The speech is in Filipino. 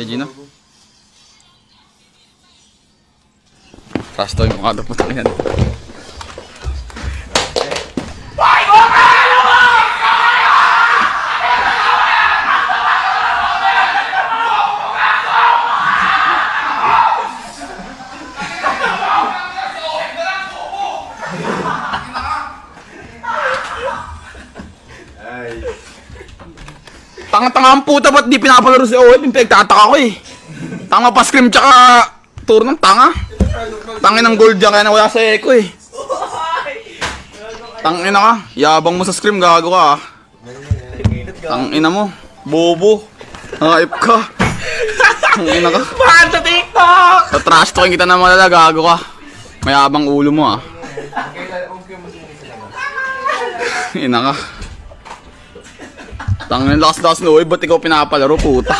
Gigi na. Rasto yung mga putang yan. Tanga-tanga ang puta, ba't di pinapalaro si Owen? Pinagtataka ko eh. Tanga pa scream tsaka tour ng tanga. Tangin ng gold dyan kaya nawala sa echo eh. Tangin na ka, yabang mo sa scream, gago ka ah. Tangin na mo, bobo. Hype ka. Tangin na ka. Mahal sa TikTok! Sa trash talking kita na malala, gago ka. Mayabang ulo mo ah. Ina ka. Tangin lakas-lakas na, uy, ba't ikaw pinapalaro, puta?